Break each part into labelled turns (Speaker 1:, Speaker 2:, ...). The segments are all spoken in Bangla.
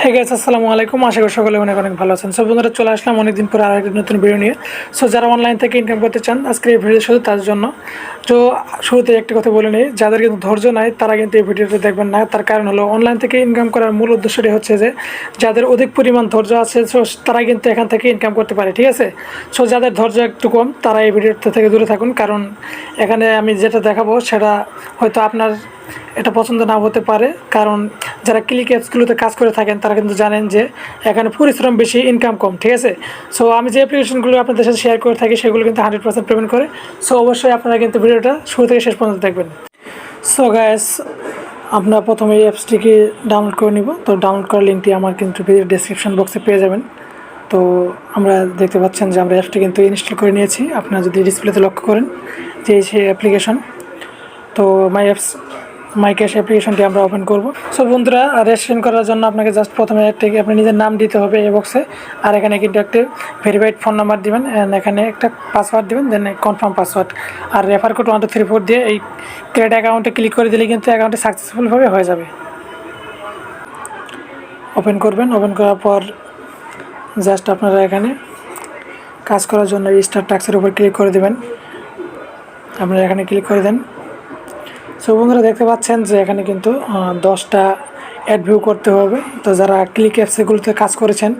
Speaker 1: হে গাইস, আসসালামু আলাইকুম। আশা করি সকলে অনেক অনেক ভালো আছেন। সো বন্ধুরা, চলে আসলাম অনেকদিন পর আরেকটি নতুন ভিডিও নিয়ে। সো যারা অনলাইন থেকে ইনকাম করতে চান, আজকে এই ভিডিও শুধু তার জন্য। তো শুরুতে একটি কথা বলে নিই, যাদের কিন্তু ধৈর্য নাই তারা কিন্তু এই ভিডিওটা দেখবেন না। তার কারণ হলো, অনলাইন থেকে ইনকাম করার মূল উদ্দেশ্যটি হচ্ছে যে যাদের অধিক পরিমাণ ধৈর্য আছে, সো তারা কিন্তু এখান থেকে ইনকাম করতে পারে, ঠিক আছে। সো যাদের ধৈর্য একটু কম, তারা এই ভিডিওটা থেকে দূরে থাকুন, কারণ এখানে আমি যেটা দেখাবো সেটা হয়তো আপনার এটা পছন্দ না হতে পারে। কারণ যারা ক্লিক অ্যাপসগুলোতে কাজ করে থাকেন তারা কিন্তু জানেন যে এখানে পরিশ্রম বেশি, ইনকাম কম, ঠিক আছে। সো আমি যে অ্যাপ্লিকেশনগুলো আপনাদের সাথে শেয়ার করে থাকি সেগুলো কিন্তু 100% পেমেন্ট করে। সো অবশ্যই আপনারা কিন্তু ভিডিওটা শুরু থেকে শেষ পর্যন্ত দেখবেন। সো গাইস, আমরা প্রথমে এই অ্যাপসটিকে ডাউনলোড করে নিব। তো ডাউনলোড করার লিঙ্কটি আমার কিন্তু ভিডিওর ডেসক্রিপশন বক্সে পেয়ে যাবেন। তো আমরা দেখতে পাচ্ছেন যে আমরা অ্যাপসটি কিন্তু ইনস্টল করে নিয়েছি। আপনারা যদি ডিসপ্লেতে লক্ষ্য করেন যে সেই অ্যাপ্লিকেশন, তো মাইক্যাশ অ্যাপ্লিকেশনটি আমরা ওপেন করব। সো বন্ধুরা, রেজিস্ট্রেশন করার জন্য আপনাকে জাস্ট প্রথমে আপনি নিজের নাম দিতে হবে এই বক্সে। আর এখানে কিন্তু একটা ভেরিফাইড ফোন নাম্বার দিবেন, এখানে একটা পাসওয়ার্ড দিবেন, দেন কনফার্ম পাসওয়ার্ড। আর রেফার কোড 1234 দিয়ে এই ক্রিয়েট অ্যাকাউন্টে ক্লিক করে দিলে কিন্তু অ্যাকাউন্টটি সাকসেসফুলভাবে হয়ে যাবে। ওপেন করবেন। ওপেন করার পর জাস্ট আপনারা এখানে কাজ করার জন্য স্টার্ট টাস্কের উপর ক্লিক করে দেবেন। আপনারা এখানে ক্লিক করে দেন। সো বন্ধুরা, দেখতে পাচ্ছেন যে এখানে কিন্তু 10টা অ্যাড ভিউ করতে হবে। তো যারা ক্লিক অ্যাপসগুলোতে কাজ করেছেন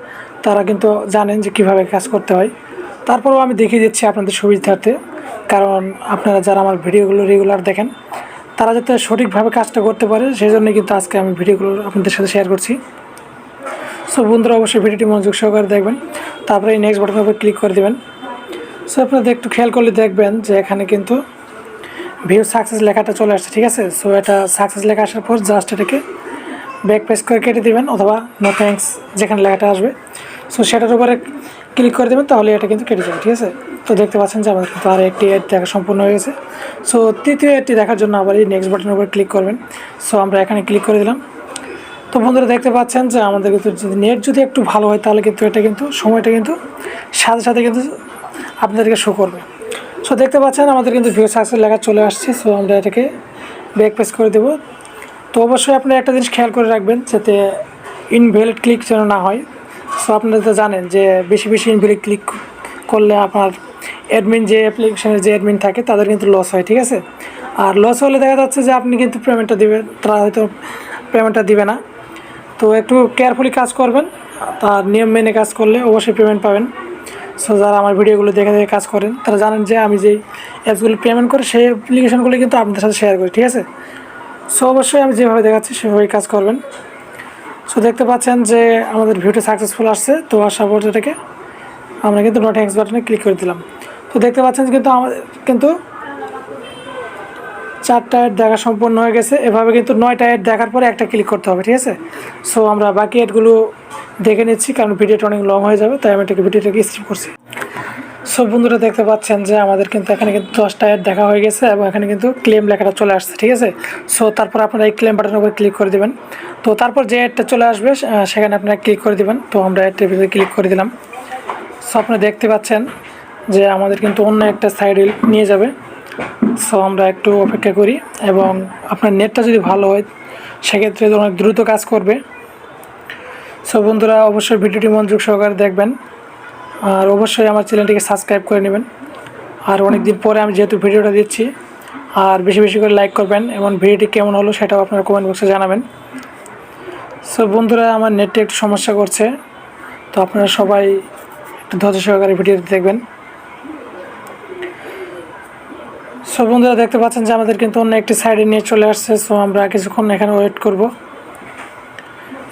Speaker 1: তারা কিন্তু জানেন যে কীভাবে কাজ করতে হয়। তারপরেও আমি দেখিয়ে দিচ্ছি আপনাদের সুবিধার্থে, কারণ আপনারা যারা আমার ভিডিওগুলো রেগুলার দেখেন তারা যাতে সঠিকভাবে কাজটা করতে পারে, সেই জন্যই কিন্তু আজকে আমি ভিডিওগুলো আপনাদের সাথে শেয়ার করছি। সো বন্ধুরা, অবশ্যই ভিডিওটি মনোযোগ সহকারে দেখবেন। তারপরে এই নেক্সট বাটনের উপর ক্লিক করে দেবেন। সো আপনারা একটু খেয়াল করলে দেখবেন যে এখানে কিন্তু ভিউ সাকসেস লেখাটা চলে আসছে, ঠিক আছে। সো এটা সাকসেস লেখা আসার পর জাস্ট এটাকে ব্যাক পেজ করে কেটে দেবেন, অথবা নো থ্যাঙ্কস যেখানে লেখাটা আসবে সো সেটার উপরে ক্লিক করে দেবেন, তাহলে এটা কিন্তু কেটে যাবে, ঠিক আছে। তো দেখতে পাচ্ছেন যে আমাদের কিন্তু আর একটি অ্যাড দেখা সম্পূর্ণ হয়ে গেছে। সো তৃতীয় অ্যাডটি দেখার জন্য আবার এই নেক্সট বাটনের উপর ক্লিক করবেন। সো আমরা এখানে ক্লিক করে দিলাম। তো বন্ধুরা, দেখতে পাচ্ছেন যে আমাদের কিন্তু নেট যদি একটু ভালো হয় তাহলে কিন্তু এটা কিন্তু সময়টা কিন্তু সাথে সাথে কিন্তু আপনাদেরকে শো করবে। সো দেখতে পাচ্ছেন আমাদের কিন্তু ভিউ সাকসেস লেখা চলে আসছে। সো আমরা এটাকে ব্যাক পেজ করে দেবো। তো অবশ্যই আপনি একটা জিনিস খেয়াল করে রাখবেন, যাতে ইনভ্যালিড ক্লিক যেন না হয়। সো আপনারা তো জানেন যে বেশি বেশি ইনভ্যালিড ক্লিক করলে আপনার অ্যাডমিন, যে অ্যাপ্লিকেশনের যে অ্যাডমিন থাকে তাদের কিন্তু লস হয়, ঠিক আছে। আর লস হলে দেখা যাচ্ছে যে আপনি কিন্তু পেমেন্টটা দিবেন, তারা হয়তো পেমেন্টটা দিবে না। তো একটু কেয়ারফুলি কাজ করবেন, তার নিয়ম মেনে কাজ করলে অবশ্যই পেমেন্ট পাবেন। সো যারা আমার ভিডিওগুলো দেখে দেখে কাজ করেন তারা জানেন যে আমি যেই অ্যাপসগুলো পেমেন্ট করি সেই অ্যাপ্লিকেশনগুলো কিন্তু আপনাদের সাথে শেয়ার করি, ঠিক আছে। সো অবশ্যই আমি যেভাবে দেখাচ্ছি সেভাবেই কাজ করবেন। সো দেখতে পাচ্ছেন যে আমাদের ভিডিওটা সাকসেসফুল আসছে। তো আসার পর এটাকে আমরা কিন্তু নো থ্যাঙ্কস বাটনে ক্লিক করে দিলাম। তো দেখতে পাচ্ছেন কিন্তু আমাদের কিন্তু 4টা অ্যাড দেখা সম্পূর্ণ হয়ে গেছে। এভাবে কিন্তু 9টা অ্যাড দেখার পরে একটা ক্লিক করতে হবে, ঠিক আছে। সো আমরা বাকি অ্যাডগুলো দেখে নিচ্ছি, কারণ ভিডিওটা অনেক লং হয়ে যাবে, তাই আমি ভিডিওটাকে স্কিপ করছি। সো বন্ধুরা, দেখতে পাচ্ছেন যে আমাদের কিন্তু এখানে কিন্তু 10টা অ্যাড দেখা হয়ে গেছে এবং এখানে কিন্তু ক্লেম লেখাটা চলে আসছে, ঠিক আছে। সো তারপর আপনারা এই ক্লেম বাটনের উপর ক্লিক করে দেবেন। তো তারপর যে অ্যাডটা চলে আসবে সেখানে আপনারা ক্লিক করে দেবেন। তো আমরা অ্যাডটার ভিতরে ক্লিক করে দিলাম। সো আপনারা দেখতে পাচ্ছেন যে আমাদের কিন্তু অন্য একটা সাইডে নিয়ে যাবে। সো আমরা একটু অপেক্ষা করি, এবং আপনার নেটটা যদি ভালো হয় সেক্ষেত্রে অনেক দ্রুত কাজ করবে। সো বন্ধুরা, অবশ্যই ভিডিওটি মনোযোগ সহকারে দেখবেন, আর অবশ্যই আমার চ্যানেলটিকে সাবস্ক্রাইব করে নেবেন। আর অনেক দিন পরে আমি যেহেতু ভিডিওটা দিচ্ছি, আর বেশি বেশি করে লাইক করবেন, এবং ভিডিওটি কেমন হলো সেটাও আপনারা কমেন্ট বক্সে জানাবেন। সো বন্ধুরা, আমার নেটে একটু সমস্যা করছে, তো আপনারা সবাই একটু ধৈর্য সহকারে ভিডিওটি দেখবেন। সো বন্ধুরা, দেখতে পাচ্ছেন যে আমাদের কিন্তু অন্য একটি সাইডে নিয়ে চলে আসছে। সো আমরা কিছুক্ষণ এখানে ওয়েট করব,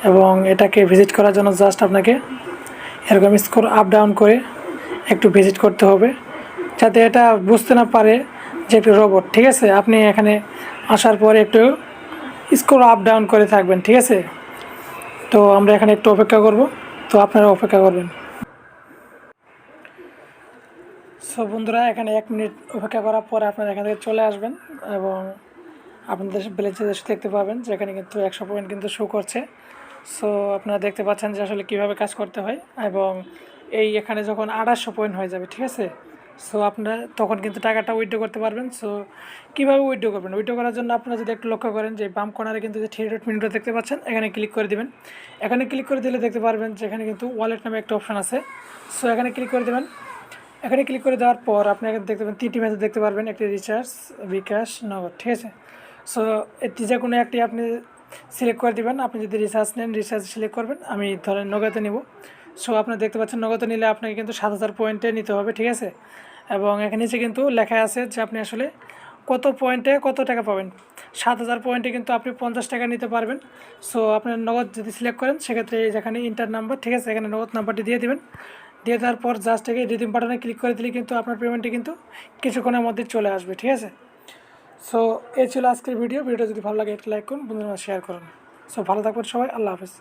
Speaker 1: এবং এটাকে ভিজিট করার জন্য জাস্ট আপনাকে এরকম স্ক্রল আপ ডাউন করে একটু ভিজিট করতে হবে, যাতে এটা বুঝতে না পারে যে একটি রোবট, ঠিক আছে। আপনি এখানে আসার পরে একটু স্ক্রল আপ ডাউন করে থাকবেন, ঠিক আছে। তো আমরা এখানে একটু অপেক্ষা করব, তো আপনারা অপেক্ষা করবেন। সো বন্ধুরা, এখানে 1 মিনিট অপেক্ষা করার পরে আপনারা এখান থেকে চলে আসবেন, এবং আপনাদের ব্যালেন্স দেখতে পাবেন যে এখানে কিন্তু 100 পয়েন্ট কিন্তু শো করছে। সো আপনারা দেখতে পাচ্ছেন যে আসলে কীভাবে কাজ করতে হয়, এবং এখানে যখন 2800 পয়েন্ট হয়ে যাবে, ঠিক আছে। সো আপনারা তখন কিন্তু টাকাটা উইথড্র করতে পারবেন। সো কীভাবে উইথড্র করবেন, উইথড্র করার জন্য আপনারা যদি একটু লক্ষ্য করেন যে বাম কর্নারে কিন্তু যে 3 ডট মেনুটা দেখতে পাচ্ছেন, এখানে ক্লিক করে দেবেন। এখানে ক্লিক করে দিলে দেখতে পারবেন যে এখানে কিন্তু ওয়ালেট নামে একটা অপশান আছে। সো এখানে ক্লিক করে দেবেন। এখানে ক্লিক করে দেওয়ার পর আপনি এখানে দেখতে পাবেন 3টি মেথড দেখতে পারবেন, একটি রিচার্জ, bKash, নগদ, ঠিক আছে। সো এটি যে কোনো একটি আপনি সিলেক্ট করে দেবেন। আপনি যদি রিচার্জ নেন রিচার্জ সিলেক্ট করবেন, আমি ধরেন নগদে নেব। সো আপনি দেখতে পাচ্ছেন নগদে নিলে আপনাকে কিন্তু 7000 পয়েন্টে নিতে হবে, ঠিক আছে। এবং এখানে নিচে কিন্তু লেখা আছে যে আপনি আসলে কত পয়েন্টে কত টাকা পাবেন। 7000 পয়েন্টে কিন্তু আপনি 50 টাকা নিতে পারবেন। সো আপনার নগদ যদি সিলেক্ট করেন সেক্ষেত্রে যেখানে ইন্টার নাম্বার, ঠিক আছে, এখানে নগদ নাম্বারটি দিয়ে দেবেন। দিয়ে দেওয়ার পর জাস্ট এই রিডিম বাটনে ক্লিক করে দিলে কিন্তু আপনার পেমেন্টটি কিন্তু কিছুক্ষণের মধ্যে চলে আসবে, ঠিক আছে। সো এই ছিল আজকের ভিডিওটা যদি ভালো লাগে একটা লাইক করুন, বন্ধুরা শেয়ার করুন। সো ভালো থাকবেন সবাই, আল্লাহ হাফেজ।